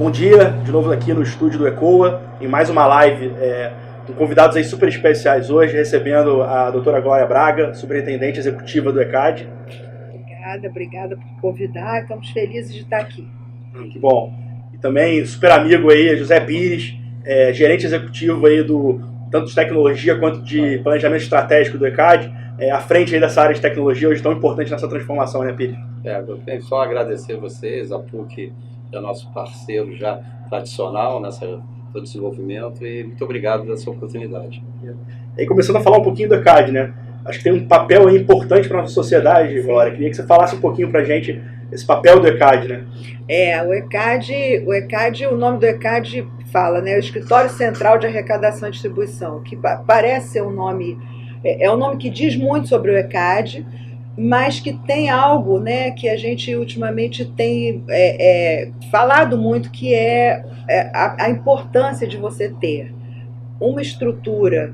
Bom dia, de novo aqui no estúdio do ECOA, em mais uma live com convidados aí super especiais hoje, recebendo a doutora Glória Braga, superintendente executiva do ECAD. Obrigada por convidar, estamos felizes de estar aqui. Que bom. E também super amigo aí, José Pires, gerente executivo aí tanto de tecnologia quanto de planejamento estratégico do ECAD, à frente aí dessa área de tecnologia hoje tão importante nessa transformação, né, Pires? Eu tenho só agradecer a vocês, a PUC é nosso parceiro já tradicional no desenvolvimento, e muito obrigado pela sua oportunidade. E começando a falar um pouquinho do ECAD, né? Acho que tem um papel aí importante para a nossa sociedade, Glória. Queria que você falasse um pouquinho para a gente esse papel do ECAD, né? O nome do ECAD fala, né? O Escritório Central de Arrecadação e Distribuição, que parece ser um nome, é um nome que diz muito sobre o ECAD, mas que tem algo, né, que a gente ultimamente tem falado muito, que é a importância de você ter uma estrutura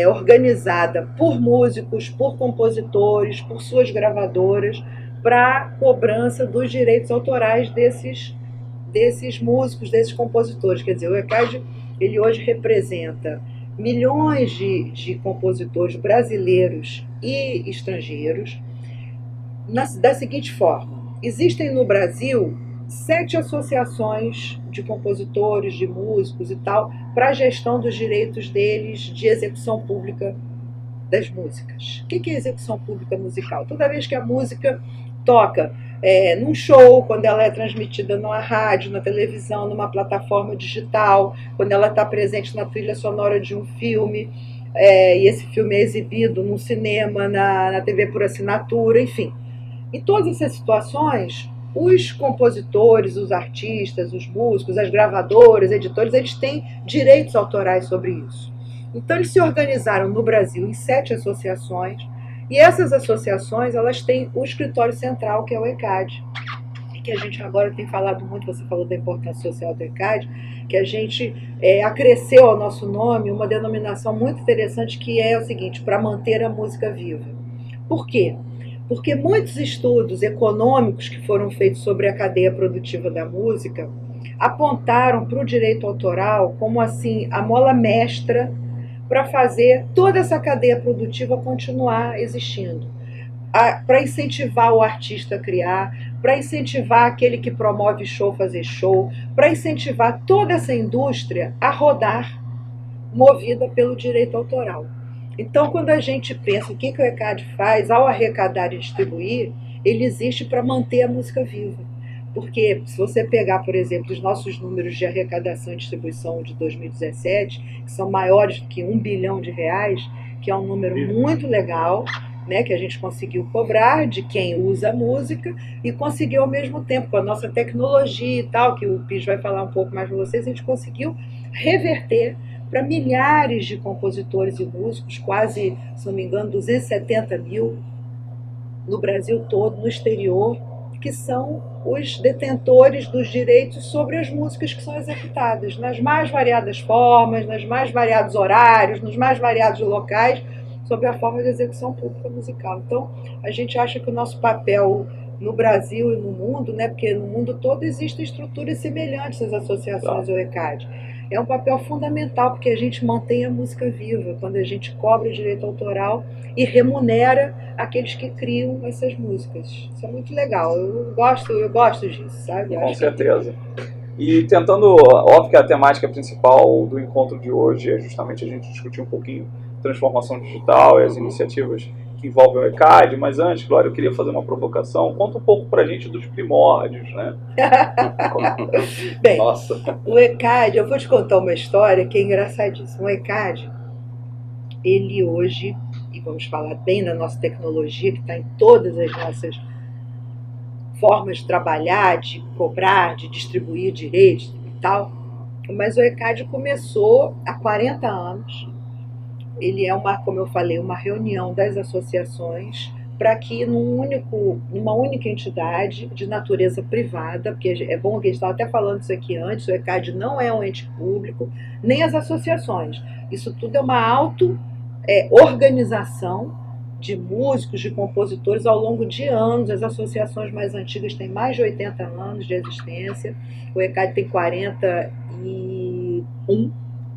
organizada por músicos, por compositores, por suas gravadoras, para cobrança dos direitos autorais desses músicos, desses compositores. Quer dizer, o ECAD, ele hoje representa milhões de compositores brasileiros e estrangeiros, da seguinte forma: existem no Brasil 7 associações de compositores, de músicos e tal, para a gestão dos direitos deles de execução pública das músicas. O que é execução pública musical? Toda vez que a música toca num show, quando ela é transmitida numa rádio, na televisão, numa plataforma digital, quando ela está presente na trilha sonora de um filme, e esse filme é exibido no cinema, na TV por assinatura, enfim. Em todas essas situações, os compositores, os artistas, os músicos, as gravadoras, editores, eles têm direitos autorais sobre isso. Então, eles se organizaram no Brasil em 7 associações, e essas associações, elas têm o escritório central, que é o ECAD, que a gente agora tem falado muito. Você falou da importância social do ECAD, que a gente acresceu ao nosso nome uma denominação muito interessante, que é o seguinte: para manter a música viva. Por quê? Porque muitos estudos econômicos que foram feitos sobre a cadeia produtiva da música apontaram para o direito autoral como assim a mola mestra para fazer toda essa cadeia produtiva continuar existindo, para incentivar o artista a criar, para incentivar aquele que promove show fazer show, para incentivar toda essa indústria a rodar, movida pelo direito autoral. Então, quando a gente pensa o que o ECAD faz ao arrecadar e distribuir, ele existe para manter a música viva. Porque se você pegar, por exemplo, os nossos números de arrecadação e distribuição de 2017, que são maiores do que R$1 bilhão, que é um número muito legal, né, que a gente conseguiu cobrar de quem usa a música, e conseguiu ao mesmo tempo, com a nossa tecnologia e tal, que o Pires vai falar um pouco mais para vocês, a gente conseguiu reverter para milhares de compositores e músicos, quase, se não me engano, 270 mil no Brasil todo, no exterior, que são os detentores dos direitos sobre as músicas que são executadas, nas mais variadas formas, nos mais variados horários, nos mais variados locais, sob a forma de execução pública musical. Então, a gente acha que o nosso papel no Brasil e no mundo, né, porque no mundo todo existem estruturas semelhantes às associações ao ECAD, é um papel fundamental, porque a gente mantém a música viva, quando a gente cobra o direito autoral e remunera aqueles que criam essas músicas. Isso é muito legal, eu gosto disso, sabe? Com certeza. E tentando, óbvio que a temática principal do encontro de hoje é justamente a gente discutir um pouquinho transformação digital e as iniciativas que envolvem o ECAD, mas antes, Glória, eu queria fazer uma provocação. Conta um pouco pra gente dos primórdios, né? Bem, nossa. O ECAD, eu vou te contar uma história que é engraçadíssima. O ECAD, ele hoje, e vamos falar bem da nossa tecnologia, que está em todas as nossas formas de trabalhar, de cobrar, de distribuir direitos e tal, mas o ECAD começou há 40 anos. Ele é como eu falei, uma reunião das associações para que numa única entidade de natureza privada, porque é bom que a gente estava até falando isso aqui antes, o ECAD não é um ente público, nem as associações. Isso tudo é uma auto-organização de músicos, de compositores ao longo de anos. As associações mais antigas têm mais de 80 anos de existência. O ECAD tem 41,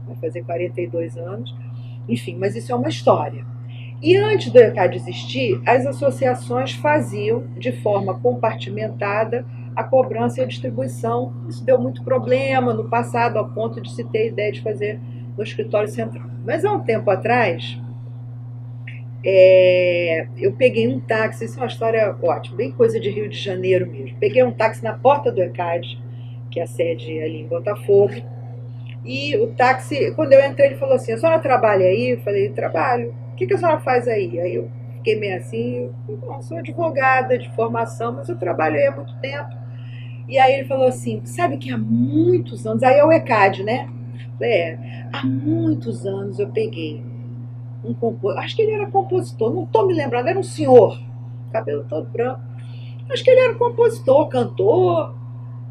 vai fazer 42 anos. Enfim, mas isso é uma história. E antes do ECAD existir, as associações faziam de forma compartimentada a cobrança e a distribuição. Isso deu muito problema no passado, ao ponto de se ter a ideia de fazer no escritório central. Mas há um tempo atrás, eu peguei um táxi, isso é uma história ótima, bem coisa de Rio de Janeiro mesmo. Peguei um táxi na porta do ECAD, que é a sede ali em Botafogo, e o táxi, quando eu entrei, ele falou assim: a senhora trabalha aí? Eu falei: trabalho. O que a senhora faz aí? Aí eu fiquei meio assim: eu sou advogada de formação, mas eu trabalho aí há muito tempo. E aí ele falou assim: sabe que há muitos anos, aí é o ECAD, né? Eu falei: há muitos anos eu peguei um compositor, acho que ele era compositor, não estou me lembrando, era um senhor, cabelo todo branco, acho que ele era compositor, cantor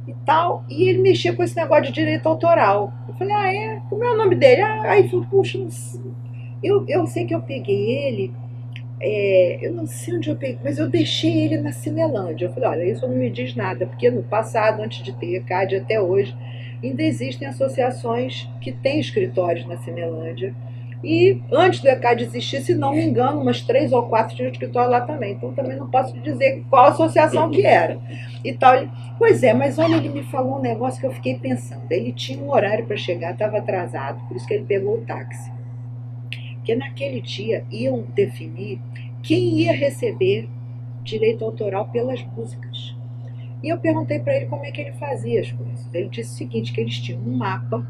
e tal, e ele mexia com esse negócio de direito autoral. Eu falei: como é o nome dele? Aí ele falou: puxa, não sei. Eu sei que eu peguei ele, eu não sei onde eu peguei, mas eu deixei ele na Cinelândia. Eu falei: olha, isso não me diz nada, porque no passado, antes de ter ECAD até hoje, ainda existem associações que têm escritórios na Cinelândia. E antes do ECAD existir, se não me engano, umas 3 ou 4 tinham escritório lá também. Então também não posso dizer qual associação que era. E tal. Pois é, mas olha, ele me falou um negócio que eu fiquei pensando. Ele tinha um horário para chegar, estava atrasado, por isso que ele pegou o táxi. Porque naquele dia iam definir quem ia receber direito autoral pelas músicas. E eu perguntei para ele como é que ele fazia as coisas. Ele disse o seguinte, que eles tinham um mapa,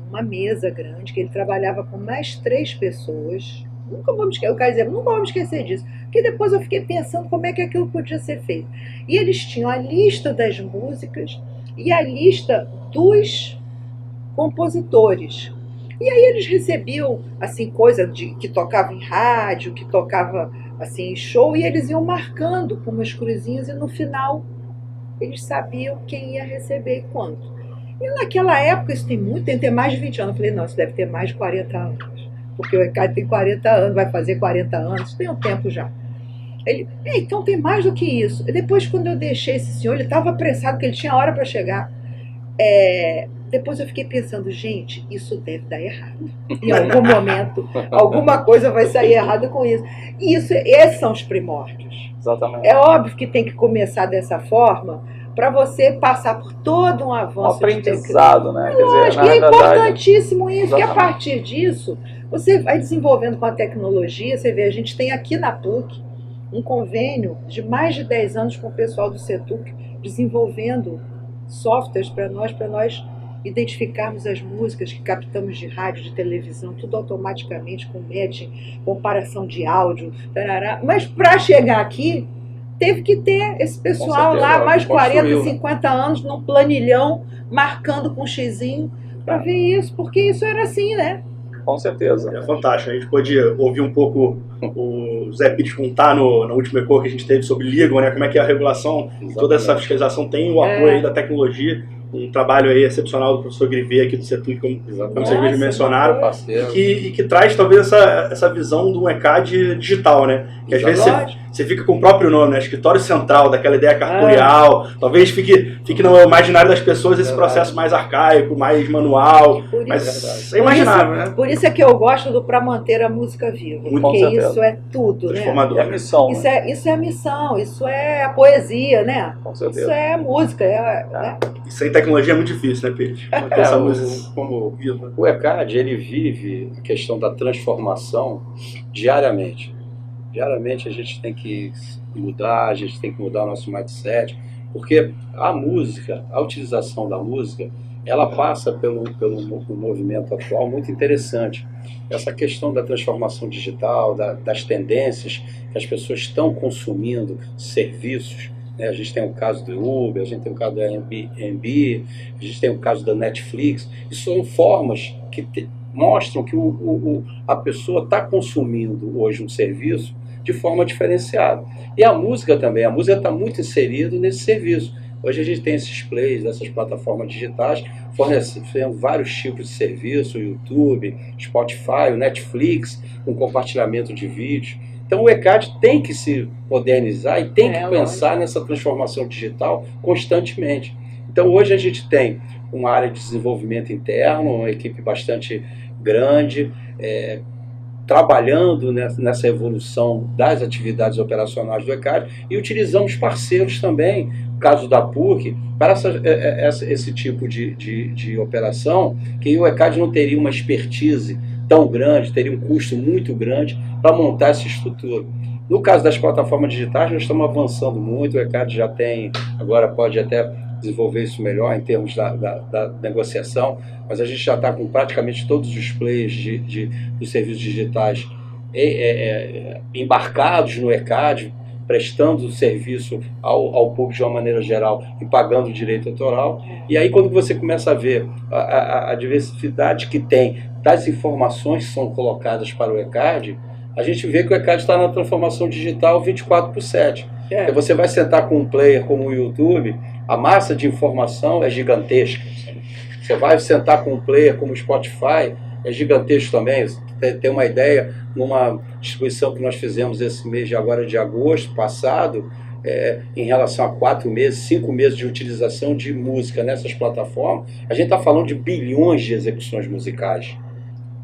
uma mesa grande, que ele trabalhava com mais 3 pessoas. Nunca vou me esquecer disso, porque depois eu fiquei pensando como é que aquilo podia ser feito. E eles tinham a lista das músicas e a lista dos compositores. E aí eles recebiam assim, coisa que tocava em rádio, que tocava assim, em show, e eles iam marcando com umas cruzinhas, e no final eles sabiam quem ia receber e quanto. E naquela época, isso tem ter mais de 20 anos. Eu falei: não, isso deve ter mais de 40 anos. Porque o ECAD tem 40 anos, vai fazer 40 anos, tem um tempo já. Ele: então tem mais do que isso. E depois, quando eu deixei esse senhor, ele estava apressado, porque ele tinha hora para chegar. Depois eu fiquei pensando: gente, isso deve dar errado. Em algum momento, alguma coisa vai sair errada com isso. E esses são os primórdios. Exatamente. É óbvio que tem que começar dessa forma, para você passar por todo um avanço. Um aprendizado, né? Quer Lógico, dizer, e é importantíssimo isso, exatamente. que a partir disso, você vai desenvolvendo com a tecnologia. Você vê, a gente tem aqui na PUC um convênio de mais de 10 anos com o pessoal do CETUC, desenvolvendo softwares para nós identificarmos as músicas que captamos de rádio, de televisão, tudo automaticamente, com matching, comparação de áudio, tarará. Mas para chegar aqui, teve que ter esse pessoal lá, mais de 40, 50 anos, num planilhão, marcando com um xizinho, para ver isso, porque isso era assim, né? Com certeza. É fantástico. A gente pôde ouvir um pouco o Zé Pires contar na última ECO que a gente teve sobre Legal, né? Como é que a regulação, toda essa fiscalização tem o apoio aí da tecnologia. Um trabalho aí excepcional do professor Grivet aqui do CETUC, como vocês mesmos mencionaram, e que traz talvez essa visão do ECAD digital, né? Que às vezes você fica com o próprio nome, né? Escritório Central, daquela ideia cartorial, talvez fique no imaginário das pessoas esse processo mais arcaico, mais manual, mas é imaginável, né? Por isso é que eu gosto do Pra Manter a Música Viva, porque isso é tudo, né? É a missão. Isso é a missão, isso é a poesia, né? Com certeza. Isso é a música, né? Sem tecnologia é muito difícil, né, Pires? Essa música como viva. O ECAD, ele vive a questão da transformação diariamente. Diariamente a gente tem que mudar, a gente tem que mudar o nosso mindset, porque a música, a utilização da música, ela passa pelo movimento atual muito interessante. Essa questão da transformação digital, das tendências que as pessoas estão consumindo serviços. A gente tem o caso do Uber, a gente tem o caso da Airbnb, a gente tem o caso da Netflix. Isso são formas que mostram que a pessoa está consumindo hoje um serviço de forma diferenciada. E a música também, a música está muito inserida nesse serviço. Hoje a gente tem esses plays, essas plataformas digitais, fornecendo vários tipos de serviço, o YouTube, Spotify, o Netflix, com compartilhamento de vídeos. Então o ECAD tem que se modernizar e tem que pensar nessa transformação digital constantemente. Então hoje a gente tem uma área de desenvolvimento interno, uma equipe bastante grande, trabalhando nessa evolução das atividades operacionais do ECAD, e utilizamos parceiros também, no caso da PUC, para esse tipo de operação, que o ECAD não teria uma expertise tão grande, teria um custo muito grande para montar essa estrutura. No caso das plataformas digitais, nós estamos avançando muito, o ECAD já tem, agora pode até desenvolver isso melhor em termos da negociação, mas a gente já está com praticamente todos os players dos serviços digitais embarcados no ECAD, prestando serviço ao público de uma maneira geral e pagando direito autoral. E aí quando você começa a ver a diversidade que tem das informações que são colocadas para o ECAD, a gente vê que o ECAD está na transformação digital 24/7. Porque você vai sentar com um player como o YouTube, a massa de informação é gigantesca. Você vai sentar com um player como o Spotify, é gigantesco também. Você tem uma ideia, numa distribuição que nós fizemos esse mês de agora de agosto passado, em relação a 4 meses, 5 meses de utilização de música nessas plataformas, a gente está falando de bilhões de execuções musicais.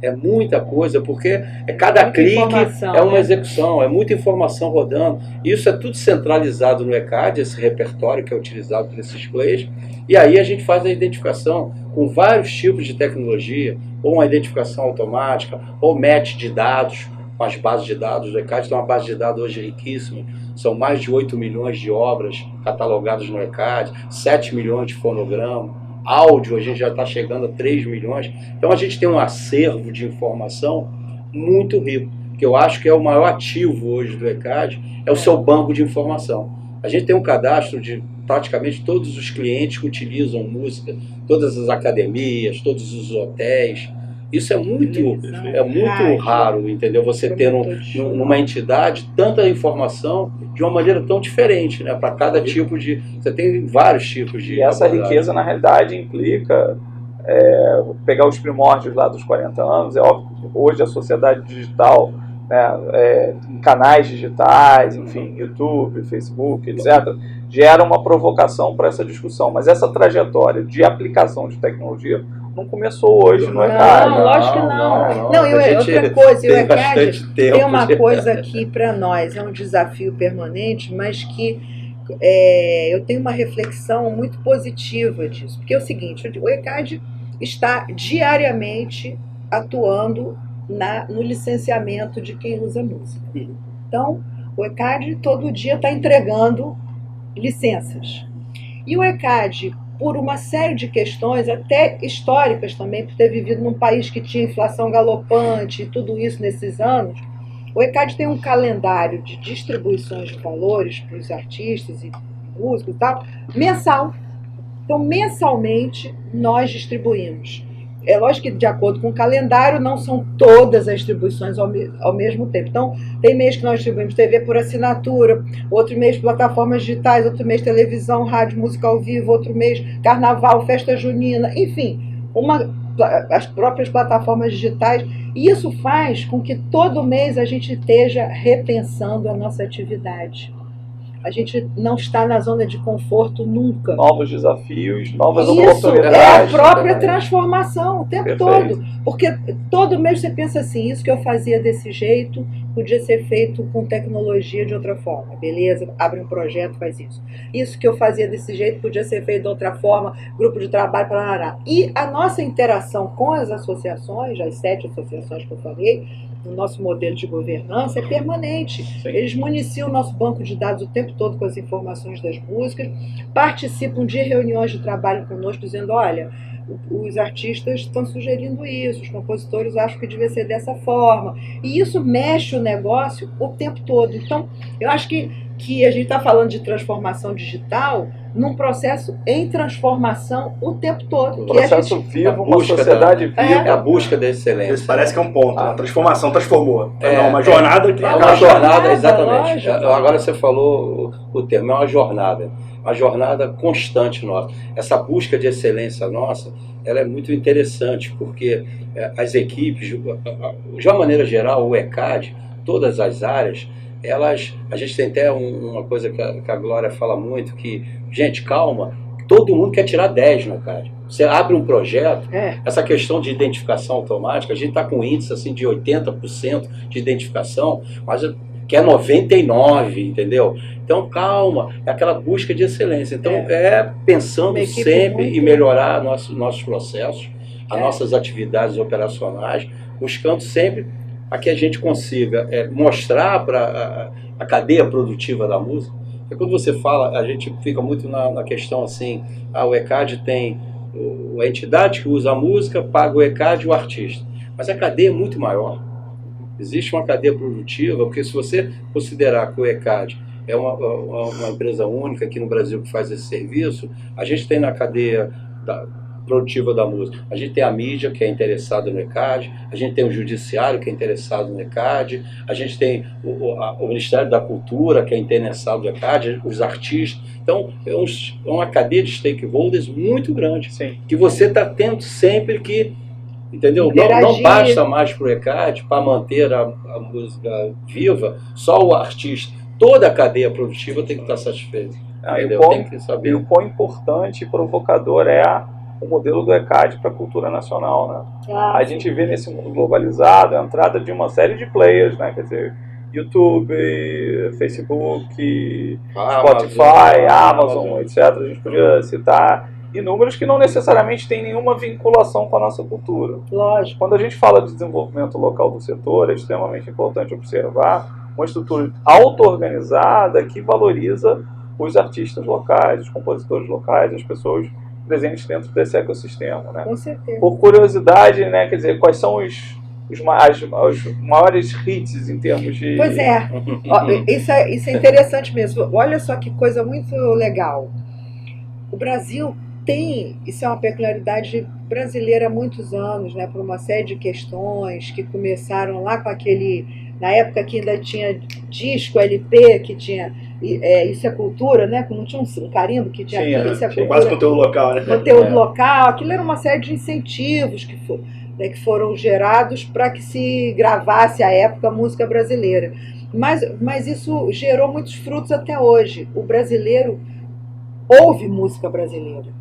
É muita coisa, porque cada clique é uma execução, é muita informação rodando. Isso é tudo centralizado no ECAD, esse repertório que é utilizado por esses players. E aí a gente faz a identificação com vários tipos de tecnologia, ou uma identificação automática, ou match de dados, com as bases de dados do ECAD. Tem uma base de dados hoje riquíssima, são mais de 8 milhões de obras catalogadas no ECAD, 7 milhões de fonogramas. Áudio, a gente já está chegando a 3 milhões. Então a gente tem um acervo de informação muito rico, que eu acho que é o maior ativo hoje do ECAD, é o seu banco de informação. A gente tem um cadastro de praticamente todos os clientes que utilizam música, todas as academias, todos os hotéis. Isso é muito raro, entendeu? Você ter numa entidade tanta informação de uma maneira tão diferente, né? Para cada tipo de... Você tem vários tipos de... E essa riqueza, na realidade, implica pegar os primórdios lá dos 40 anos. É óbvio que hoje a sociedade digital, né, canais digitais, enfim, YouTube, Facebook, etc., gera uma provocação para essa discussão. Mas essa trajetória de aplicação de tecnologia não começou hoje no ECAD. Não, lógico que não. Não, e outra coisa, o ECAD tem uma coisa aqui para nós, é um desafio permanente, mas que eu tenho uma reflexão muito positiva disso. Porque é o seguinte, o ECAD está diariamente atuando no licenciamento de quem usa música. Então, o ECAD todo dia está entregando licenças. E o ECAD, por uma série de questões, até históricas também, por ter vivido num país que tinha inflação galopante e tudo isso nesses anos, o ECAD tem um calendário de distribuições de valores para os artistas e músicos e tal, mensal. Então, mensalmente, nós distribuímos. É lógico que, de acordo com o calendário, não são todas as distribuições ao mesmo tempo. Então, tem mês que nós distribuímos TV por assinatura, outro mês plataformas digitais, outro mês televisão, rádio, música ao vivo, outro mês carnaval, festa junina, enfim, as próprias plataformas digitais. E isso faz com que todo mês a gente esteja repensando a nossa atividade. A gente não está na zona de conforto nunca. Novos desafios, novas oportunidades. Isso é a própria transformação o tempo todo. Porque todo mês você pensa assim, isso que eu fazia desse jeito podia ser feito com tecnologia de outra forma. Beleza, abre um projeto, faz isso. Isso que eu fazia desse jeito podia ser feito de outra forma, grupo de trabalho, para. E a nossa interação com as associações, as 7 associações que eu falei, o nosso modelo de governança é permanente. Sim. Eles municiam o nosso banco de dados o tempo todo com as informações das músicas, participam de reuniões de trabalho conosco, dizendo, olha, os artistas estão sugerindo isso, os compositores acham que devia ser dessa forma. E isso mexe o negócio o tempo todo. Então, eu acho que a gente está falando de transformação digital, num processo em transformação o tempo todo. Um processo vivo, uma busca sociedade da- viva. É a busca da excelência. Isso parece que é um ponto. Ah. A transformação transformou. É, Não, uma jornada que É acaba- uma jornada, jornada, exatamente. lógico. Agora você falou o termo, é uma jornada. Uma jornada constante nossa. Essa busca de excelência nossa, ela é muito interessante, porque as equipes, de uma maneira geral, o ECAD, todas as áreas, a gente tem até uma coisa que a Glória fala muito, que, gente, calma, todo mundo quer tirar 10 no ECAD. Você abre um projeto, essa questão de identificação automática, a gente está com um índice assim, de 80% de identificação, mas que é 99%, entendeu? Então, calma, é aquela busca de excelência. Então, pensando Uma equipe sempre muito- em melhorar nossos processos, as nossas atividades operacionais, buscando sempre a que a gente consiga mostrar para a cadeia produtiva da música. Porque quando você fala, a gente fica muito na questão assim, o ECAD tem a entidade que usa a música, paga o ECAD e o artista. Mas a cadeia é muito maior. Existe uma cadeia produtiva, porque se você considerar que o ECAD é uma empresa única aqui no Brasil que faz esse serviço, a gente tem na cadeia produtiva da música, a gente tem a mídia que é interessada no ECAD, a gente tem o judiciário que é interessado no ECAD, a gente tem o Ministério da Cultura que é interessado no ECAD, os artistas. Então, é uma cadeia de stakeholders muito grande, Sim. que você está tendo sempre que, entendeu? Não Interagir. basta mais para o ECAD, para manter a música viva, só o artista. Toda a cadeia produtiva tem que estar satisfeita. Ah, e Entendeu? o quão- Tem que E saber. o quão importante e provocador é o modelo do ECAD para a cultura nacional, né? A gente vê nesse mundo globalizado a entrada de uma série de players, né? Quer dizer, YouTube, Facebook, Spotify, Amazon, etc. A gente podia citar inúmeros que não necessariamente têm nenhuma vinculação com a nossa cultura. Lógico. Quando a gente fala de desenvolvimento local do setor, é extremamente importante observar uma estrutura auto-organizada que valoriza os artistas locais, os compositores locais, as pessoas presentes dentro desse ecossistema, né? Com certeza. Por curiosidade, né, quer dizer, quais são os maiores hits em termos de... Pois é. Ó, isso é interessante mesmo. Olha só que coisa muito legal. O Brasil tem, isso é uma peculiaridade brasileira há muitos anos, né, por uma série de questões que começaram lá com aquele, na época que ainda tinha disco, LP, que tinha Isso é Cultura, né, não tinha um carimbo que tinha aquilo, Isso é tinha. Cultura. Quase conteúdo local, né? Conteúdo local, aquilo era uma série de incentivos que foram gerados para que se gravasse à época a música brasileira. Mas isso gerou muitos frutos até hoje. O brasileiro ouve música brasileira.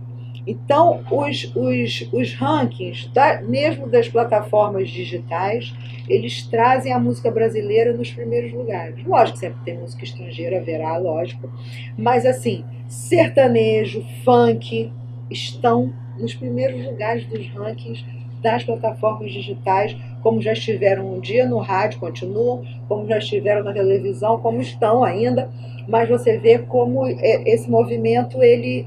Então, os rankings, mesmo das plataformas digitais, eles trazem a música brasileira nos primeiros lugares. Lógico que sempre tem música estrangeira, haverá, lógico. Mas, assim, sertanejo, funk, estão nos primeiros lugares dos rankings das plataformas digitais, como já estiveram um dia no rádio, continuam, como já estiveram na televisão, como estão ainda. Mas você vê como esse movimento, ele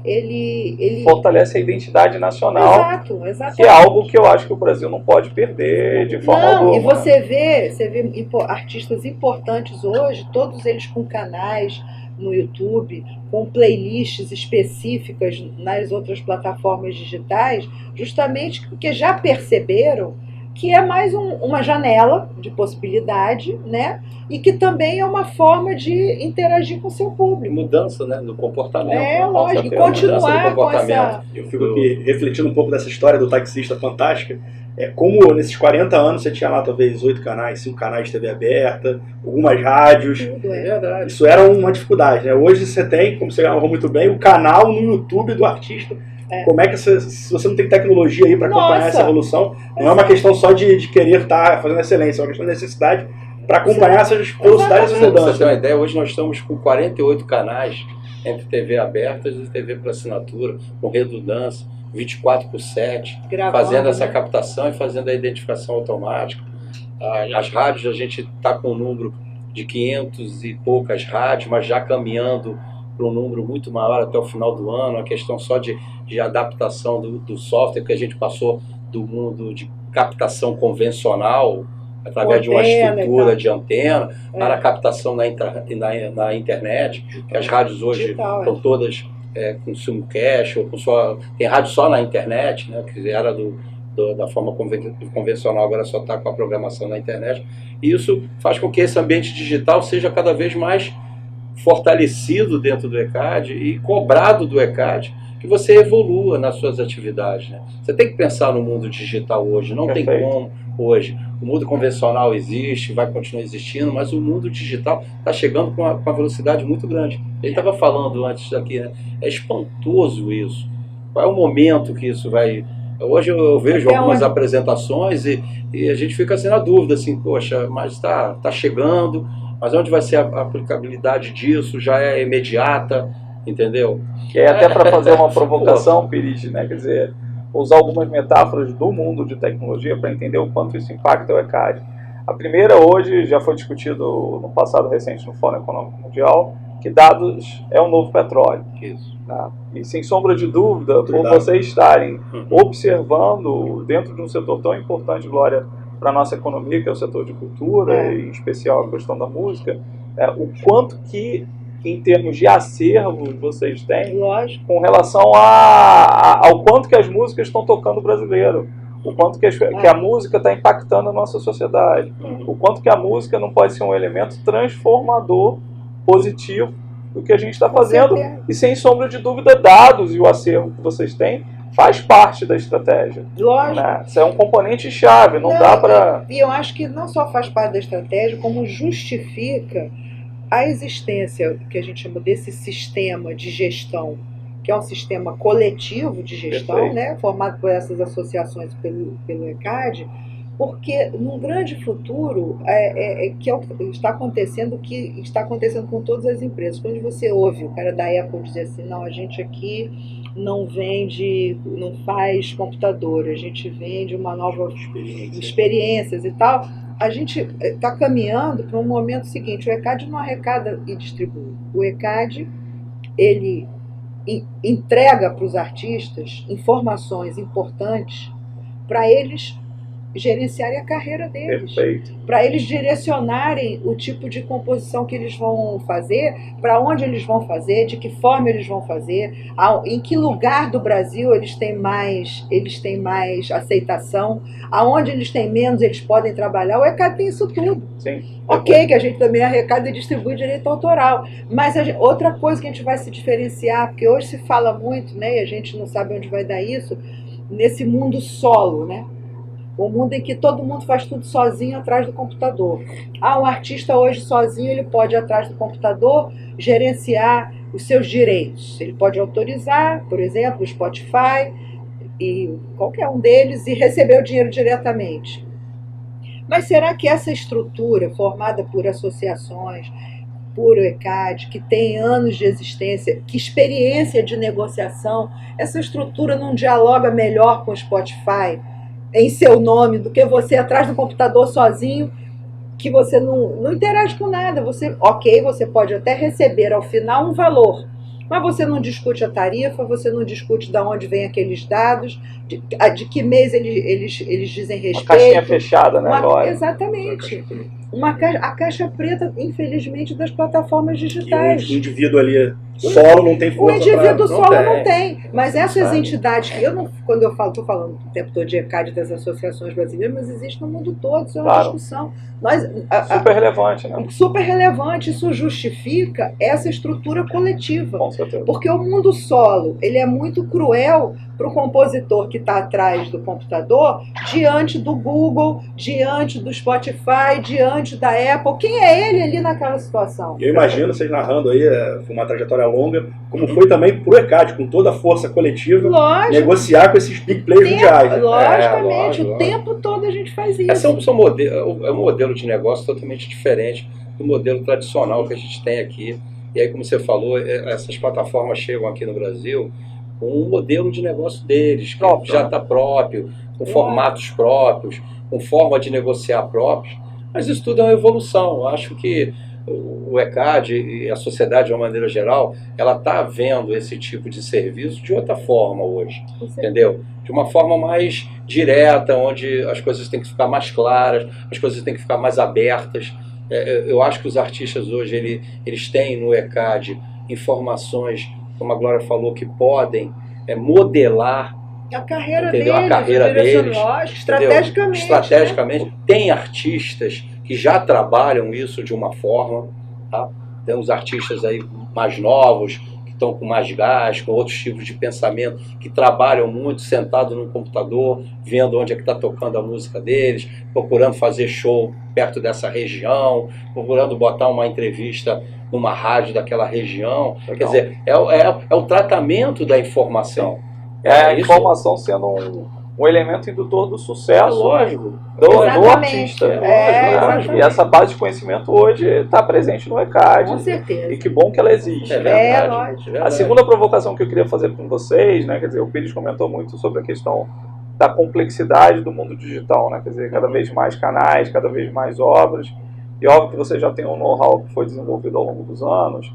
fortalece a identidade nacional, Exato, exatamente. que é algo que eu acho que o Brasil não pode perder de forma alguma. E você vê artistas importantes hoje, todos eles com canais no YouTube, com playlists específicas nas outras plataformas digitais, justamente porque já perceberam que é mais uma janela de possibilidade, né? E que também é uma forma de interagir com o seu público. Mudança, né, do comportamento. Lógico, e Mudança continuar do com comportamento. essa... Eu fico aqui refletindo um pouco dessa história do taxista fantástica. Como nesses 40 anos você tinha lá talvez 8 canais, 5 canais de TV aberta, algumas rádios. Tudo, É verdade. Isso era uma dificuldade, né? Hoje você tem, como você gravou muito bem, o canal no YouTube do artista. Como é que se você não tem tecnologia aí para acompanhar essa evolução, não é uma questão só de querer estar fazendo excelência, é uma questão de necessidade para acompanhar essas velocidades e Pra você ter mudanças. uma ideia, hoje nós estamos com 48 canais entre TV abertas e TV por assinatura, com redundância, 24/7, gravando, fazendo essa né? captação e fazendo a identificação automática. As rádios, a gente está com um número de 500 e poucas rádios, mas já caminhando para um número muito maior até o final do ano, a questão só de adaptação do software, que a gente passou do mundo de captação convencional, através de uma estrutura de antena, para a captação na internet, que as rádios hoje Digital, estão todas com simulcast, ou tem rádio só na internet, né, que era da forma convencional, agora só está com a programação na internet. E isso faz com que esse ambiente digital seja cada vez mais fortalecido dentro do ECAD e cobrado do ECAD que você evolua nas suas atividades, né? Você tem que pensar no mundo digital hoje, não tem como hoje. O mundo convencional existe, vai continuar existindo, mas o mundo digital está chegando com uma velocidade muito grande. Ele estava falando antes aqui, né? É espantoso isso. Qual é o momento que isso vai... Hoje eu vejo algumas apresentações e a gente fica assim na dúvida, assim, poxa, mas está chegando, mas onde vai ser a aplicabilidade disso? Já é imediata, entendeu? Que é até para fazer uma provocação, Pires, né? Quer dizer, usar algumas metáforas do mundo de tecnologia para entender o quanto isso impacta o ECAD. A primeira, hoje, já foi discutido no passado recente no Fórum Econômico Mundial, que dados é o novo petróleo. Isso. Tá? E sem sombra de dúvida, por vocês estarem observando dentro de um setor tão importante, Glória, para a nossa economia, que é o setor de cultura, e em especial a questão da música, o quanto que, em termos de acervos, vocês têm, com relação ao quanto que as músicas estão tocando o brasileiro, o quanto que a música está impactando a nossa sociedade, o quanto que a música não pode ser um elemento transformador, positivo, do que a gente está fazendo, e sem sombra de dúvida, dados e o acervo que vocês têm faz parte da estratégia. Lógico. Né? Isso é um componente chave, não dá para... E eu acho que não só faz parte da estratégia, como justifica a existência, que a gente chama desse sistema de gestão, que é um sistema coletivo de gestão, né, formado por essas associações pelo ECAD, porque num grande futuro está acontecendo o que está acontecendo com todas as empresas. Quando você ouve o cara da Apple dizer assim, não, a gente aqui não vende, não faz computador, a gente vende uma nova experiências e tal, a gente está caminhando para um momento seguinte, o ECAD não arrecada e distribui. O ECAD, ele entrega para os artistas informações importantes para eles gerenciarem a carreira deles, para eles direcionarem o tipo de composição que eles vão fazer, para onde eles vão fazer, de que forma eles vão fazer, em que lugar do Brasil eles têm mais aceitação, aonde eles têm menos eles podem trabalhar. O ECAD tem isso tudo. Sim. Ok, que a gente também arrecada e distribui direito autoral, mas outra coisa que a gente vai se diferenciar, porque hoje se fala muito, né, e a gente não sabe onde vai dar isso, nesse mundo solo, né? O mundo em que todo mundo faz tudo sozinho atrás do computador. Um artista hoje sozinho, ele pode ir atrás do computador, gerenciar os seus direitos. Ele pode autorizar, por exemplo, o Spotify e qualquer um deles e receber o dinheiro diretamente. Mas será que essa estrutura formada por associações, por ECAD, que tem anos de existência, que experiência de negociação, essa estrutura não dialoga melhor com o Spotify em seu nome do que você atrás do computador sozinho, que você não interage com nada. Você pode até receber ao final um valor, mas você não discute a tarifa, você não discute de onde vem aqueles dados, de que mês eles dizem respeito. Uma caixinha fechada, né, Glória? Exatamente. A caixa preta, infelizmente, das plataformas digitais. O indivíduo ali solo não tem força. O indivíduo solo não tem. Mas essas entidades que quando eu estou falando o tempo todo de ECAD das associações brasileiras, mas existe no mundo todo, isso é uma discussão. Super relevante, né? Super relevante, isso justifica essa estrutura coletiva. Com certeza. Porque o mundo solo, ele é muito cruel para o compositor que está atrás do computador, diante do Google, diante do Spotify, diante da Apple. Quem é ele ali naquela situação? Eu imagino, vocês narrando aí, foi uma trajetória longa, como foi também pro ECAD, com toda a força coletiva, negociar com esses big players mundiais. Logicamente, o tempo todo a gente faz isso. É um modelo de negócio totalmente diferente do modelo tradicional que a gente tem aqui. E aí, como você falou, essas plataformas chegam aqui no Brasil com um modelo de negócio deles, que já está próprio, com formatos próprios, com forma de negociar próprios. Mas isso tudo é uma evolução. Eu acho que o ECAD e a sociedade, de uma maneira geral, ela está vendo esse tipo de serviço de outra forma hoje, entendeu? De uma forma mais direta, onde as coisas têm que ficar mais claras, as coisas têm que ficar mais abertas. Eu acho que os artistas hoje, eles têm no ECAD informações como a Glória falou, que podem modelar a carreira entendeu? deles, A carreira deles, estrategicamente. Estrategicamente. Né? Tem artistas que já trabalham isso de uma forma, tá? Tem uns artistas aí mais novos, que estão com mais gás, com outros tipos de pensamento, que trabalham muito sentado no computador, vendo onde é que está tocando a música deles, procurando fazer show perto dessa região, procurando botar uma entrevista numa rádio daquela região. Legal. Quer dizer, é o tratamento da informação. A informação sendo um elemento indutor do sucesso lógico, do artista. E essa base de conhecimento hoje está presente no ECAD. Com certeza. E que bom que ela existe. Lógico. A segunda provocação que eu queria fazer com vocês, né, quer dizer, o Pires comentou muito sobre a questão da complexidade do mundo digital, né, quer dizer, cada vez mais canais, cada vez mais obras. E óbvio que você já tem um know-how que foi desenvolvido ao longo dos anos,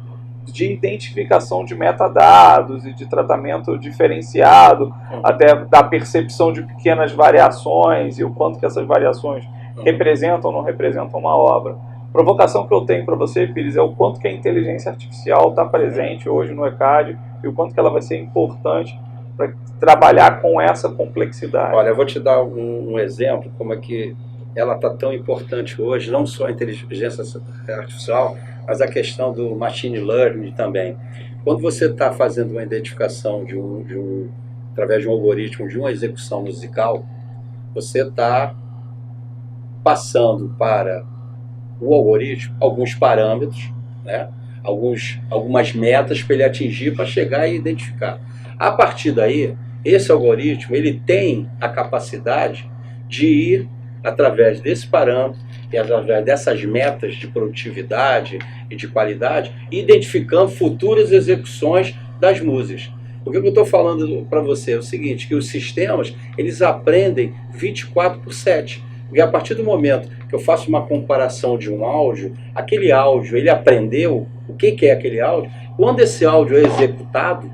de identificação de metadados e de tratamento diferenciado, até da percepção de pequenas variações e o quanto que essas variações representam ou não representam uma obra. A provocação que eu tenho para você, Pires, é o quanto que a inteligência artificial está presente hoje no ECAD e o quanto que ela vai ser importante para trabalhar com essa complexidade. Olha, eu vou te dar um exemplo, como é que ela está tão importante hoje, não só a inteligência artificial, mas a questão do machine learning também. Quando você está fazendo uma identificação através de um algoritmo, de uma execução musical, você está passando para o algoritmo alguns parâmetros, né? Algumas metas para ele atingir, para chegar e identificar. A partir daí, esse algoritmo ele tem a capacidade de ir através desse parâmetro e através dessas metas de produtividade e de qualidade, identificando futuras execuções das músicas. O que eu estou falando para você é o seguinte, que os sistemas, eles aprendem 24/7. E a partir do momento que eu faço uma comparação de um áudio, aquele áudio, ele aprendeu o que é aquele áudio, quando esse áudio é executado,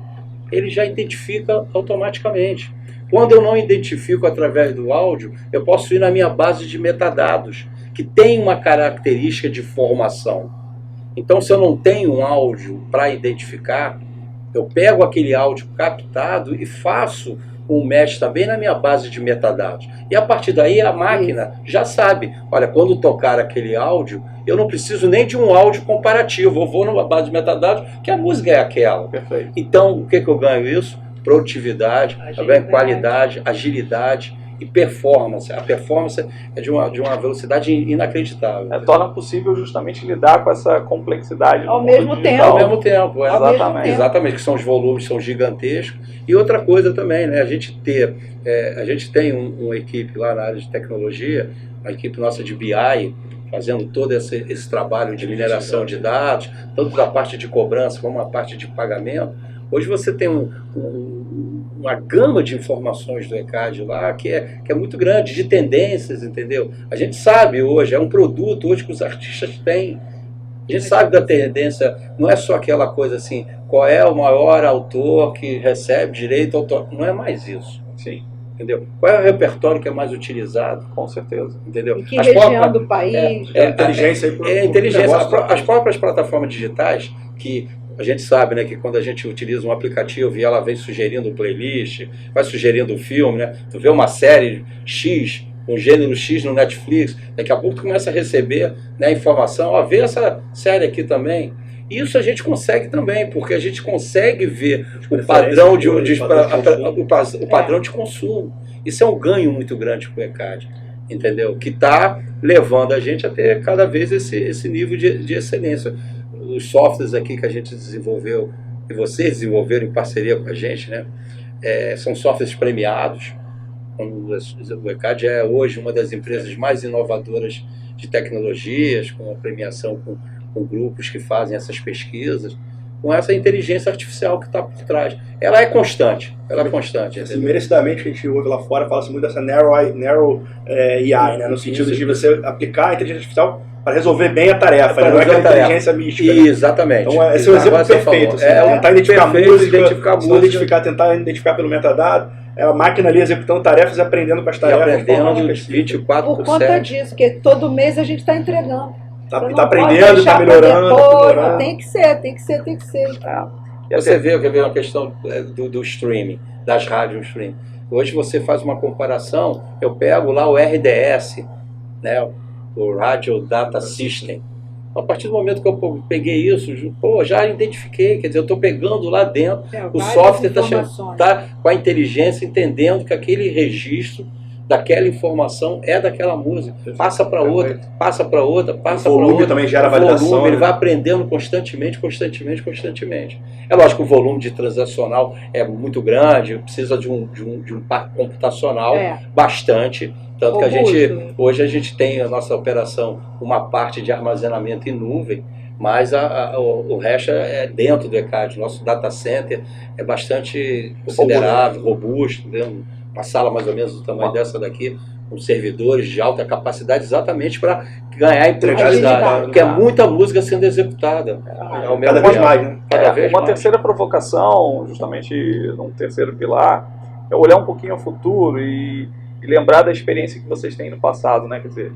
ele já identifica automaticamente. Quando eu não identifico através do áudio, eu posso ir na minha base de metadados, que tem uma característica de formação. Então, se eu não tenho um áudio para identificar, eu pego aquele áudio captado e faço um match também na minha base de metadados. E a partir daí a máquina já sabe, olha, quando tocar aquele áudio, eu não preciso nem de um áudio comparativo, eu vou numa base de metadados, que a música é aquela. Perfeito. Então, o que eu ganho isso? Produtividade, também qualidade, agilidade e performance. A performance é de uma velocidade inacreditável. Torna possível justamente lidar com essa complexidade ao mesmo tempo. Ao mesmo tempo, exatamente. Exatamente, que são os volumes são gigantescos. E outra coisa também, né? A gente tem uma equipe lá na área de tecnologia, uma equipe nossa de BI, fazendo todo esse trabalho de mineração de dados, tanto da parte de cobrança como a parte de pagamento. Hoje você tem uma gama de informações do ECAD lá que é muito grande, de tendências, entendeu? A gente sabe hoje, é um produto hoje que os artistas têm. A gente sabe da tendência, não é só aquela coisa assim, qual é o maior autor que recebe direito autor, não é mais isso. Sim. Entendeu? Qual é o repertório que é mais utilizado? Com certeza. Entendeu? Em que região do país? Inteligência. Inteligência. As próprias plataformas digitais, que a gente sabe, né, que quando a gente utiliza um aplicativo e ela vem sugerindo um playlist, vai sugerindo um filme, né? Tu vê uma série X, um gênero X no Netflix, daqui a pouco tu começa a receber, né, informação, vê essa série aqui também. Isso a gente consegue também, porque a gente consegue ver o padrão de consumo. Isso é um ganho muito grande para o ECAD, entendeu? Que está levando a gente a ter cada vez esse nível de excelência. Os softwares aqui que a gente desenvolveu, e vocês desenvolveram em parceria com a gente, né? São softwares premiados. O ECAD é hoje uma das empresas mais inovadoras de tecnologias, com a premiação com grupos que fazem essas pesquisas, com essa inteligência artificial que está por trás. Ela é constante. Assim, merecidamente, a gente ouve lá fora, fala-se muito dessa narrow AI, né? No sentido de você aplicar a inteligência artificial para resolver bem a tarefa, não é aquela inteligência mística. Exatamente. Então, esse é um exemplo perfeito. Assim, tentar identificar tentar identificar pelo metadado, é a máquina ali executando tarefas e aprendendo com as tarefas. E aprendendo 24/7. Por conta disso, porque todo mês a gente está entregando. Tá aprendendo, está melhorando. Tem que ser. Você vê que é uma questão do streaming, das rádios streaming. Hoje você faz uma comparação, eu pego lá o RDS, né, o Radio Data System. A partir do momento que eu peguei isso, já identifiquei, quer dizer, eu estou pegando lá dentro, o software está com a inteligência entendendo que aquele registro daquela informação é daquela música. Passa para outra, passa para outra, passa para outra. O volume também gera validação. Ele vai aprendendo constantemente. É lógico que o volume de transacional é muito grande, precisa de um parque computacional bastante. Tanto que hoje a gente tem a nossa operação, uma parte de armazenamento em nuvem, mas o resto é dentro do ECAD. Nosso data center é bastante considerável, robusto, uma sala mais ou menos do tamanho dessa daqui, com servidores de alta capacidade, exatamente para ganhar em produtividade, porque é muita música sendo executada. Cada vez mais, né? Uma terceira provocação, justamente num terceiro pilar, é olhar um pouquinho ao futuro e lembrar da experiência que vocês têm no passado, né? Quer dizer,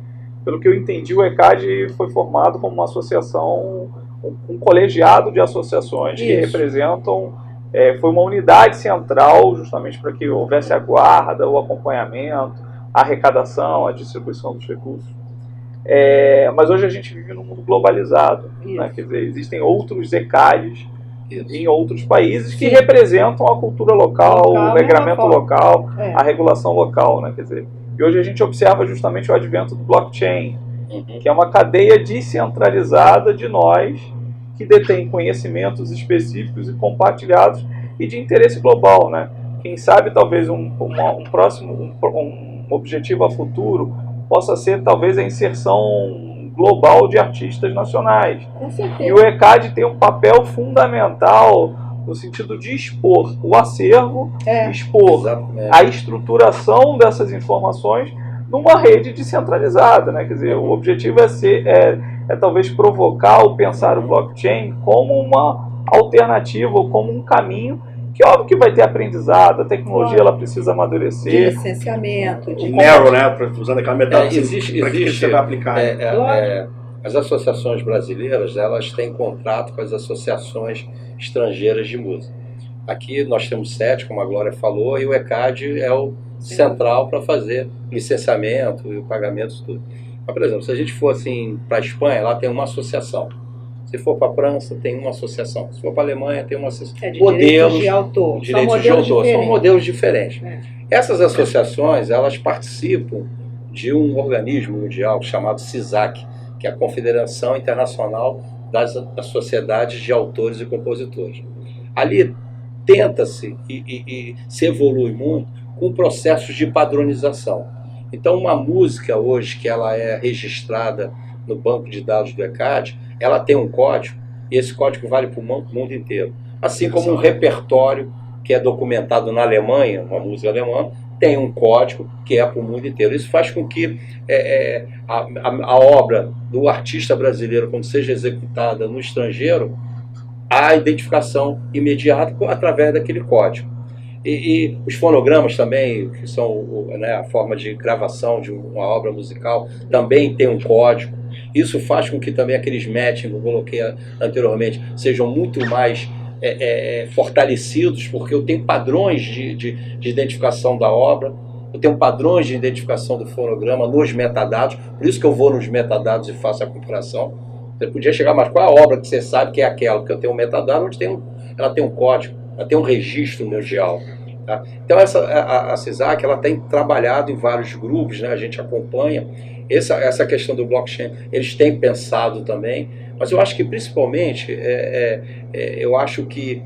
pelo que eu entendi, o ECAD foi formado como uma associação, um colegiado de associações que representam, foi uma unidade central justamente para que houvesse a guarda, o acompanhamento, a arrecadação, a distribuição dos recursos. Mas hoje a gente vive num mundo globalizado, né? Quer dizer, existem outros ECADs em outros países que representam a cultura local, o regramento local, a regulação local, né? Quer dizer, e hoje a gente observa justamente o advento do blockchain, que é uma cadeia descentralizada de nós que detém conhecimentos específicos e compartilhados e de interesse global, né? Quem sabe talvez um próximo objetivo a futuro possa ser talvez a inserção global de artistas nacionais. Com certeza. E o ECAD tem um papel fundamental no sentido de expor o acervo, expor a estruturação dessas informações numa rede descentralizada, né? Quer dizer, o objetivo é talvez provocar ou pensar o blockchain como uma alternativa ou como um caminho que óbvio que vai ter aprendizado, a tecnologia ela precisa amadurecer. De licenciamento. De narrow, né? Usando aquela metáfora, para que você vai aplicar. As associações brasileiras, elas têm contrato com as associações estrangeiras de música. Aqui nós temos 7, como a Glória falou, e o ECAD é o central para fazer licenciamento e o pagamento, tudo. Mas, por exemplo, se a gente for assim, para a Espanha, lá tem uma associação. Se for para a França, tem uma associação. Se for para a Alemanha, tem uma associação. Direitos de autor. São modelos diferentes. Essas associações, elas participam de um organismo mundial chamado CISAC, que é a Confederação Internacional das Sociedades de Autores e Compositores. Ali tenta-se e se evolui muito com processos de padronização. Então, uma música hoje que ela é registrada no banco de dados do ECAD, ela tem um código, e esse código vale para o mundo inteiro. Assim como um repertório que é documentado na Alemanha, uma música alemã, tem um código que é para o mundo inteiro. Isso faz com que a obra do artista brasileiro, quando seja executada no estrangeiro, há identificação imediata através daquele código. E os fonogramas também, que são a forma de gravação de uma obra musical, também tem um código. Isso faz com que também aqueles matching, que eu coloquei anteriormente, sejam muito mais fortalecidos, porque eu tenho padrões de identificação da obra, eu tenho padrões de identificação do fonograma nos metadados, por isso que eu vou nos metadados e faço a comparação. Você podia chegar, mas qual é a obra que você sabe que é aquela? Porque eu tenho um metadado onde ela tem um código, ela tem um registro mundial. Tá? Então a CISAC ela tem trabalhado em vários grupos, né? A gente acompanha essa questão do blockchain, eles têm pensado também, mas eu acho que principalmente, eu acho que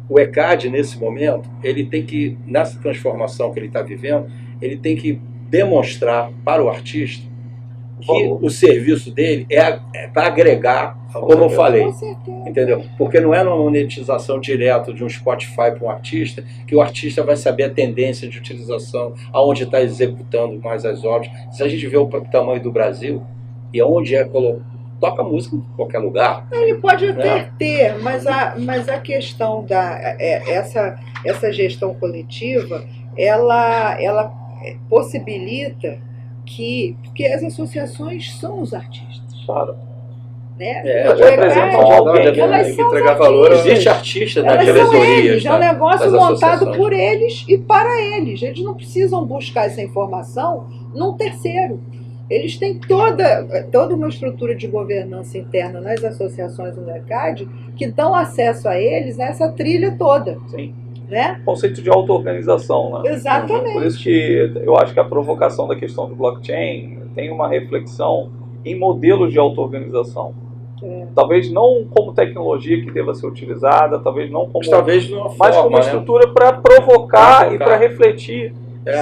o ECAD nesse momento, ele tem que, nessa transformação que ele está vivendo, ele tem que demonstrar para o artista que o serviço dele é para agregar, como eu falei, entendeu? Porque não é uma monetização direta de um Spotify para um artista, que o artista vai saber a tendência de utilização, aonde está executando mais as obras. Se a gente vê o tamanho do Brasil, e aonde toca música em qualquer lugar. Ele pode até ter, mas a questão essa gestão coletiva, ela possibilita porque as associações são os artistas. Claro. né? Elas O representam ECAD, alguém, né? elas Tem que são os entregar valor. artistas. Existe artista na Elas são diretoria. eles, é um negócio das montado associações. por eles e para eles. Eles não precisam buscar essa informação num terceiro. Eles têm toda uma estrutura de governança interna nas associações do ECAD que dão acesso a eles nessa trilha toda, Sim. né? Conceito de auto-organização, né? Exatamente. Por isso que eu acho que a provocação da questão do blockchain tem uma reflexão em modelos de auto-organização. Talvez não como tecnologia que deva ser utilizada, talvez não como... Mas talvez de uma mas como forma, né? estrutura para provocar Pra e para refletir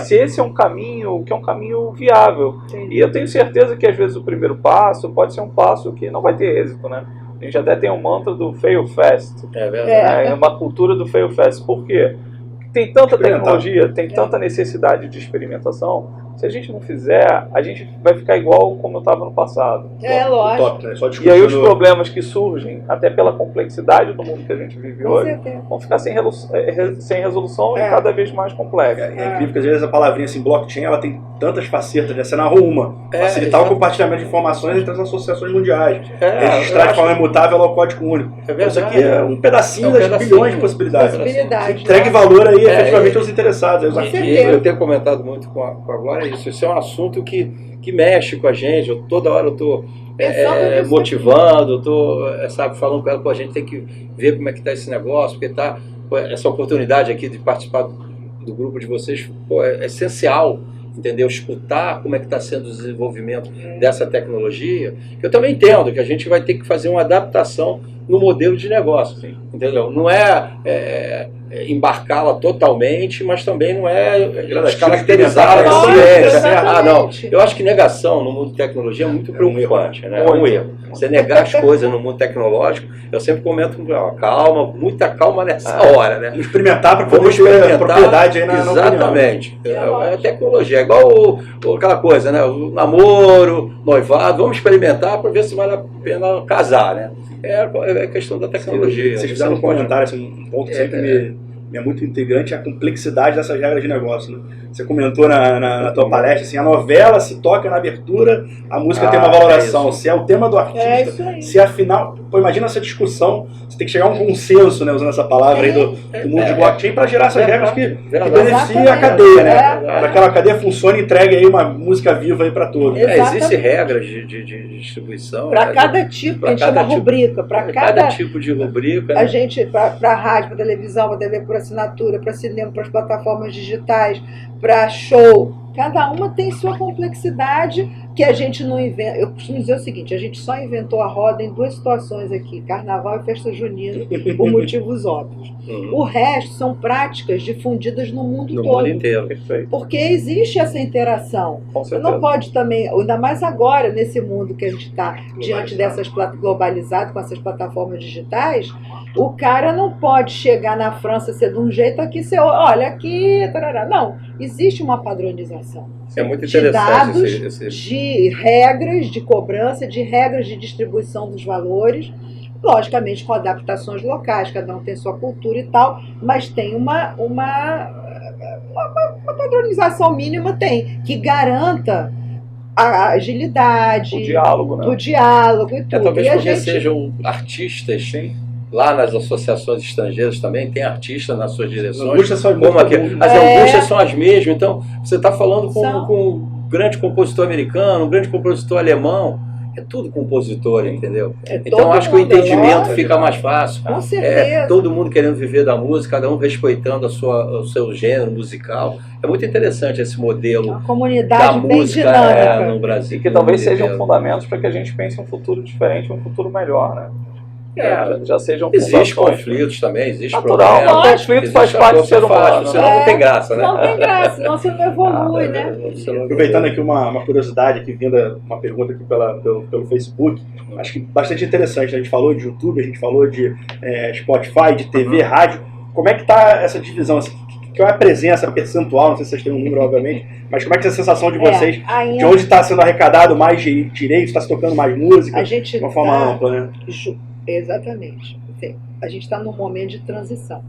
se esse é um caminho que é um caminho viável. Entendi. E eu tenho certeza que às vezes o primeiro passo pode ser um passo que não vai ter êxito, né? A gente até tem um mantra do fail fast, É verdade. né? É uma cultura do fail fast. Por quê? Porque tem tanta tecnologia, tem tanta necessidade de experimentação. Se a gente não fizer, a gente vai ficar igual como eu estava no passado. Lógico. Top, né? Só E aí os discutindo- problemas que surgem, até pela complexidade do mundo que a gente vive Com hoje, certeza. vão ficar sem resolução e cada vez mais complexos. É incrível que às vezes a palavrinha assim, blockchain, ela tem tantas facetas, né? Você narrou uma. Facilitar o exato. compartilhamento de informações entre as associações mundiais. eu Registrar de acho- forma imutável ao código único. É verdade. Isso aqui é um pedacinho É um das pedacinho. bilhões de possibilidades. Possibilidade. Entregue né? valor aí É, efetivamente aos interessados. aos Com artistas. certeza. Eu tenho comentado muito com a Glória isso. Isso é um assunto que mexe com a gente. Toda hora eu estou Pensando nisso motivando, eu estou falando com ela, pô, a gente tem que ver como é que está esse negócio, porque essa oportunidade aqui de participar do grupo de vocês, pô, é essencial, entendeu? Escutar como é que está sendo o desenvolvimento dessa tecnologia. Eu também entendo que a gente vai ter que fazer uma adaptação no modelo de negócio, entendeu? Não é embarcá-la totalmente, mas também não é descaracterizá-la Nossa, totalmente. exatamente. Não. Eu acho que negação no mundo de tecnologia é muito preocupante, né? É Muito. um erro. Você negar as coisas no mundo tecnológico, eu sempre comento, calma, muita calma nessa hora, né? Vamos experimentar para Vamos poder ter experimentar, propriedade aí na opinião. exatamente. É tecnologia, é igual aquela coisa, né? O namoro, noivado, vamos experimentar para ver se vale a pena casar, né? É questão da tecnologia. Vocês fizeram um comentário, assim, um ponto que sempre me é muito integrante, é a complexidade dessas regras de negócio. Né? Você comentou na tua palestra, assim, a novela se toca na abertura, a música tem uma valoração. Se é o tema do artista, isso aí. se afinal... Pô, imagina essa discussão, você tem que chegar a um consenso, né, usando essa palavra aí do mundo de blockchain, para gerar essas regras que beneficiem a cadeia, né? Para que aquela cadeia funcione e entregue aí uma música viva aí para todos. Existem regras de distribuição. Para cada tipo, a gente chama rubrica. Para cada tipo de rubrica. A gente, para rádio, para televisão, para TV por assinatura, para cinema, para as plataformas digitais, para show. Cada uma tem sua complexidade que a gente não inventa. Eu costumo dizer o seguinte, a gente só inventou a roda em duas situações aqui, carnaval e festa junina, por motivos óbvios. O resto são práticas difundidas no mundo No todo. mundo inteiro. Perfeito. Porque existe essa interação. Com Você certeza. não pode também, ainda mais agora, nesse mundo que a gente está diante dessas globalizado, com essas plataformas digitais, o cara não pode chegar na França ser de um jeito aqui, ser, olha aqui, tarará. Não, existe uma padronização. É muito De interessante dados, esse... de regras de cobrança, de regras de distribuição dos valores, logicamente com adaptações locais, cada um tem sua cultura e tal, mas tem uma padronização mínima, tem, que garanta a agilidade, O diálogo, né? o diálogo e tudo. Talvez E a porque gente, sejam artistas, lá nas associações estrangeiras também, tem artistas nas suas direções. Angústia só é Como muito aqui. comum. As angústias são as mesmas, então você está falando São. com um grande compositor americano, um grande compositor alemão, é tudo compositor, entendeu? Então todo acho que o mundo, entendimento lógico. fica mais fácil. com certeza. Todo mundo querendo viver da música, cada um respeitando o seu gênero musical. É muito interessante esse modelo Uma da comunidade bem música dinâmica. no Brasil. E que talvez no mundo sejam inteiro. fundamentos para que a gente pense um futuro diferente, um futuro melhor, né? Já sejam Existem fundações. conflitos também, existe Natural, problema. o conflito faz Existe parte do ser faz, humano. senão né? não tem graça, né? Não tem graça, senão você não evolui, né? Você não- Aproveitando aqui uma curiosidade aqui, vinda uma pergunta aqui pelo Facebook, acho que bastante interessante. A gente falou de YouTube, a gente falou de Spotify, de TV, rádio. Como é que está essa divisão? Qual é a presença percentual? Não sei se vocês têm um número, obviamente, mas como é que é a sensação de vocês? Ainda De onde está sendo arrecadado mais direitos, está se tocando mais música? a gente De uma forma tá- ampla, né? Exatamente. A gente está num momento de transição.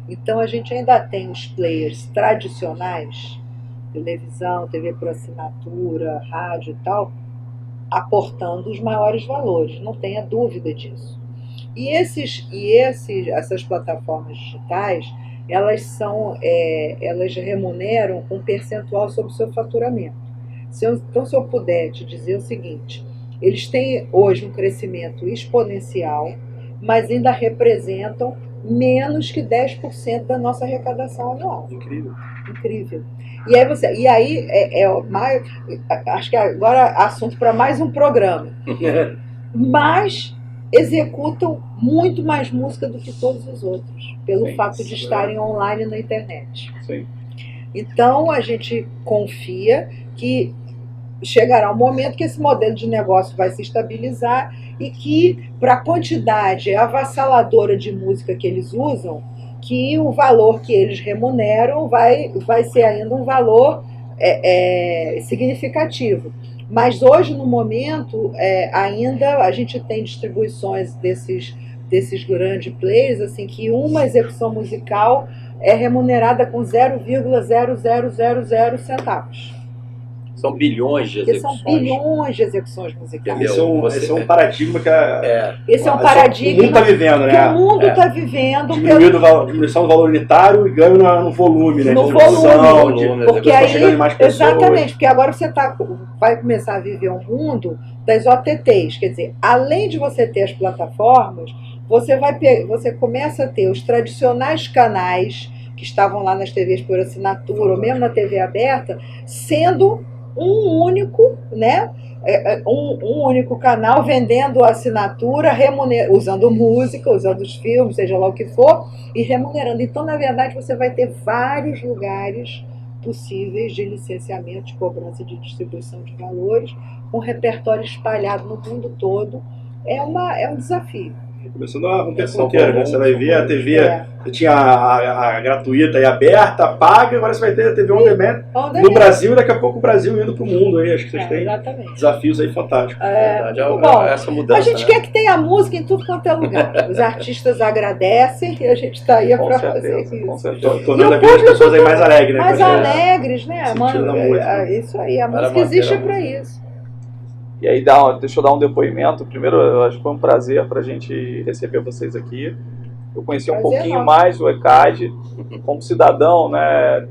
Então, a gente ainda tem os players tradicionais, televisão, TV por assinatura, rádio e tal, aportando os maiores valores, não tenha dúvida disso. E essas plataformas digitais, elas remuneram um percentual sobre o seu faturamento. Então, se eu puder te dizer o seguinte, eles têm hoje um crescimento exponencial, mas ainda representam menos que 10% da nossa arrecadação anual. Incrível. Incrível. E aí acho que agora é assunto para mais um programa. Mas executam muito mais música do que todos os outros, pelo fato de estarem online na internet. Sim. Então a gente confia que chegará um momento que esse modelo de negócio vai se estabilizar e que, para a quantidade avassaladora de música que eles usam, que o valor que eles remuneram vai ser ainda um valor significativo. Mas hoje, no momento, ainda a gente tem distribuições desses grandes players, assim, que uma execução musical é remunerada com 0,0000 centavos. São bilhões de execuções. São bilhões de execuções musicais. Esse é um paradigma que esse é um paradigma o mundo está vivendo, né? Que o mundo está vivendo. Diminuição do valor unitário e ganho no volume, né? No volume. Porque aí, exatamente, porque agora você vai começar a viver um mundo das OTTs. Quer dizer, além de você ter as plataformas, você começa a ter os tradicionais canais que estavam lá nas TVs por assinatura, ou mesmo na TV aberta, sendo um único, né? Um único canal vendendo a assinatura, usando música, usando os filmes, seja lá o que for, e remunerando. Então, na verdade, você vai ter vários lugares possíveis de licenciamento, de cobrança, de distribuição de valores, com repertório espalhado no mundo todo. É um desafio. Começando a romper a fronteira, né? Você vai ver a TV, você tinha a gratuita e aberta, paga, agora você vai ter a TV on demand no Brasil e daqui a pouco o Brasil indo para o mundo aí. Acho que vocês têm desafios aí fantásticos. Bom, essa mudança, a gente quer que tenha música em tudo quanto é lugar. Os artistas agradecem e a gente está aí para fazer isso. Com certeza. Tornando a vida das pessoas aí mais alegres, né? Mais alegres, né? Isso aí, a música existe para isso. E aí, deixa eu dar um depoimento. Primeiro, eu acho que foi um prazer para a gente receber vocês aqui. Eu conheci um pouquinho mais o ECAD. Como cidadão, né,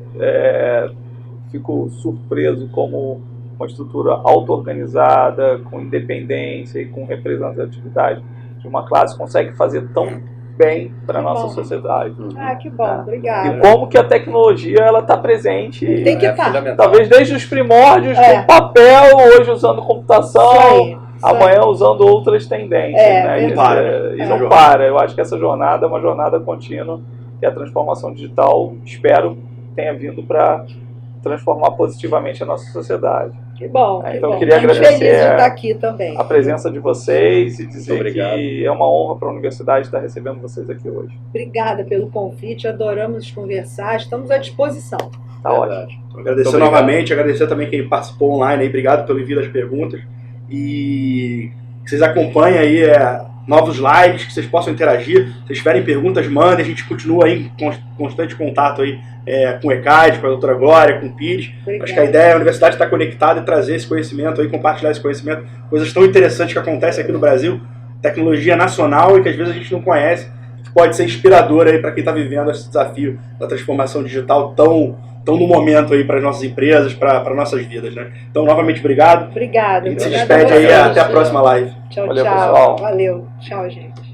fico surpreso como uma estrutura auto-organizada, com independência e com representatividade de uma classe consegue fazer tão bem para a nossa sociedade. Que bom, obrigada. E como que a tecnologia está presente. Tem que estar. Talvez desde os primórdios, com papel, hoje usando computação, amanhã usando outras tendências. Né? Não para. Eu acho que essa jornada é uma jornada contínua e a transformação digital, espero, tenha vindo para transformar positivamente a nossa sociedade. Que bom. Então eu queria agradecer feliz de estar aqui também. A presença de vocês e dizer que é uma honra para a universidade estar recebendo vocês aqui hoje. Obrigada pelo convite, adoramos conversar, estamos à disposição. Tá ótimo. Agradecer novamente, agradecer também quem participou online aí, obrigado pelo envio das perguntas e que vocês acompanhem aí novos lives, que vocês possam interagir. Se vocês tiverem perguntas, mandem, a gente continua aí em constante contato aí com o ECAD, com a doutora Glória, com o Pires. Acho que a ideia é a universidade estar conectada e trazer esse conhecimento aí, compartilhar esse conhecimento, coisas tão interessantes que acontecem aqui no Brasil, tecnologia nacional e que às vezes a gente não conhece, que pode ser inspiradora aí para quem está vivendo esse desafio da transformação digital tão no momento aí para as nossas empresas, para nossas vidas, né? Então, novamente, obrigado. Obrigada. A gente se despede aí, até a próxima live. Tchau, Valeu, tchau. pessoal. Valeu. Tchau, gente.